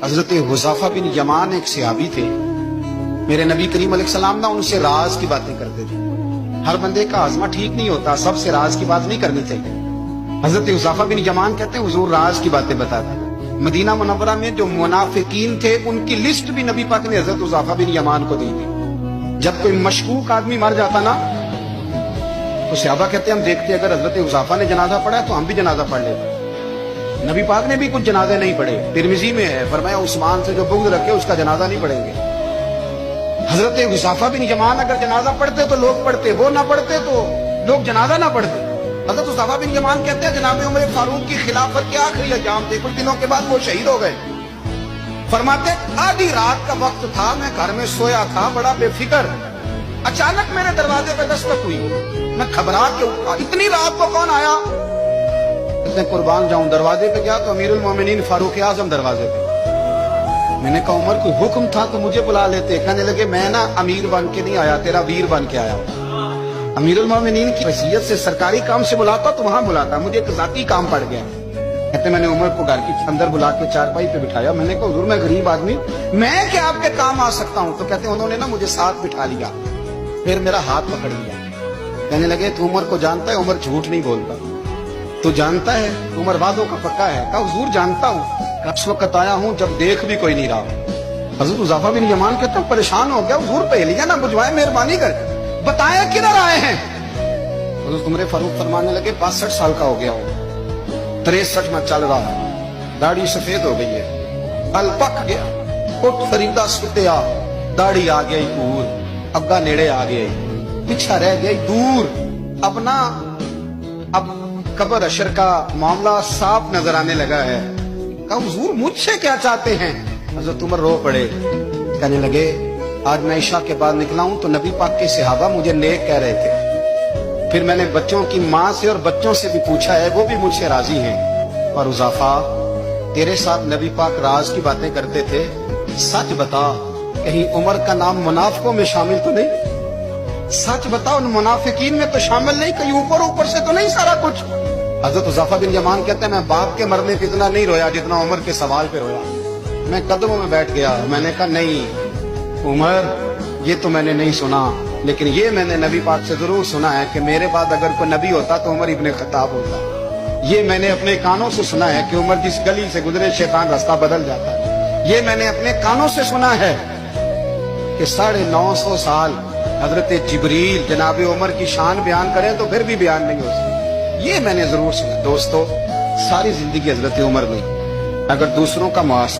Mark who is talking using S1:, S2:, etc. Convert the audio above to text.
S1: حضرت حذیفہ بن یمان ایک صحابی تھے، میرے نبی کریم علیہ السلام نا ان سے راز کی باتیں کرتے تھے۔ ہر بندے کا آزما ٹھیک نہیں ہوتا، سب سے راز کی بات نہیں کرنی چاہیے۔ حضرت حذیفہ بن یمان کہتے ہیں حضور راز کی باتیں بتاتے ہیں۔ مدینہ منورہ میں جو منافقین تھے ان کی لسٹ بھی نبی پاک نے حضرت حذیفہ بن یمان کو دی تھی۔ جب کوئی مشکوک آدمی مر جاتا نا تو صحابہ کہتے ہیں ہم دیکھتے اگر حضرت حذیفہ نے جنازہ پڑھا ہے تو ہم بھی جنازہ پڑھ لیتے۔ نبی پاک نے بھی کچھ جنازے نہیں پڑھے، ترمذی میں ہے، فرمایا عثمان سے جو بغض رکھے اس کا جنازہ نہیں پڑھیں گے۔ حضرت حذیفہ بن یمان اگر جنازہ پڑھتے تو لوگ پڑھتے، وہ نہ پڑھتے تو لوگ جنازہ نہ پڑھتے۔ حضرت حذیفہ بن یمان کہتے ہیں جناب عمر فاروق کی خلافت کے آخری ایام تھے، کچھ دنوں کے بعد وہ شہید ہو گئے۔ فرماتے آدھی رات کا وقت تھا، میں گھر میں سویا تھا بڑا بے فکر، اچانک میرے دروازے پہ دستک ہوئی، میں گھبرا کے اٹھا، اتنی رات کو کون آیا؟ قربان جاؤں، دروازے پہ گیا تو امیر المومنین فاروق اعظم دروازے پہ۔ میں نے کہا عمر کوئی حکم تھا تو مجھے بلا لیتے۔ کہنے لگے میں نا امیر بن کے نہیں آیا، تیرا ویر بن کے آیا ہوں۔ امیر المومنین کی حیثیت سے سرکاری کام سے بلاتا تو وہاں بلاتا، مجھے ایک ذاتی کام پڑ گیا۔ کہتے میں نے عمر کو گھر کے اندر بلا کے چارپائی پہ بٹھایا، میں نے کہا حضور میں غریب آدمی، میں کیا آپ کے کام آ سکتا ہوں؟ تو کہتے ہیں انہوں نے نا مجھے ساتھ بٹھا لیا، پھر میرا ہاتھ پکڑ لیا، کہنے لگے تو عمر کو جانتا ہے؟ عمر جھوٹ نہیں بولتا، تو جانتا ہے عمر وعدوں کا پکا ہے؟ کہا حضور جانتا ہوں، اس وقت آیا ہوں جب دیکھ بھی کوئی نہیں رہا۔ حضرت حذیفہ بن یمان کہتا ہوں پریشان ہو گیا، حضور پہلیاں نہ بجھوائے، مہربانی کر بتائیں کدھر آئے ہیں؟ حضرت عمر فاروق فرمانے لگے 62 سال کا ہو گیا ہوں، 63 میں چل رہا ہے، داڑھی سفید ہو گئی ہے، بل پک گیا، اٹھ فریدہ ستیا، داڑھی آ گئی دور، اگا نیڑے آ گئی، پیچھا رہ گئی دور، اب قبر اشر کا معاملہ صاف نظر آنے لگا ہے۔ کہا حضور مجھ سے کیا چاہتے ہیں؟ حضرت عمر رو پڑے، کہنے لگے آج میں عشاء کے بعد نکلا ہوں تو نبی پاک کے صحابہ مجھے نیک کہہ رہے تھے، پھر میں نے بچوں کی ماں سے اور بچوں سے بھی پوچھا ہے، وہ بھی مجھ سے راضی ہیں۔ اور حذیفہ تیرے ساتھ نبی پاک راز کی باتیں کرتے تھے، سچ بتا کہیں عمر کا نام منافقوں میں شامل تو نہیں؟ سچ بتا ان منافقین میں تو شامل نہیں، کہیں اوپر سے تو نہیں سارا کچھ؟ حضرت حذیفہ بن یمان کہتے ہیں میں باپ کے مرنے پہ اتنا نہیں رویا جتنا عمر کے سوال پہ رویا۔ میں قدموں میں بیٹھ گیا، میں نے کہا نہیں عمر یہ تو میں نے نہیں سنا، لیکن یہ میں نے نبی پاک سے ضرور سنا ہے کہ میرے بعد اگر کوئی نبی ہوتا تو عمر ابن خطاب ہوتا۔ یہ میں نے اپنے کانوں سے سنا ہے کہ عمر جس گلی سے گزرے شیطان راستہ بدل جاتا ہے۔ یہ میں نے اپنے کانوں سے سنا ہے کہ 950 سال حضرت جبریل جناب عمر کی شان بیان کریں تو پھر بھی بیان نہیں ہو سکتا۔ یہ میں نے ضرور سنا۔ دوستو ساری زندگی حضرت عمر نے اگر دوسروں کا معاشرہ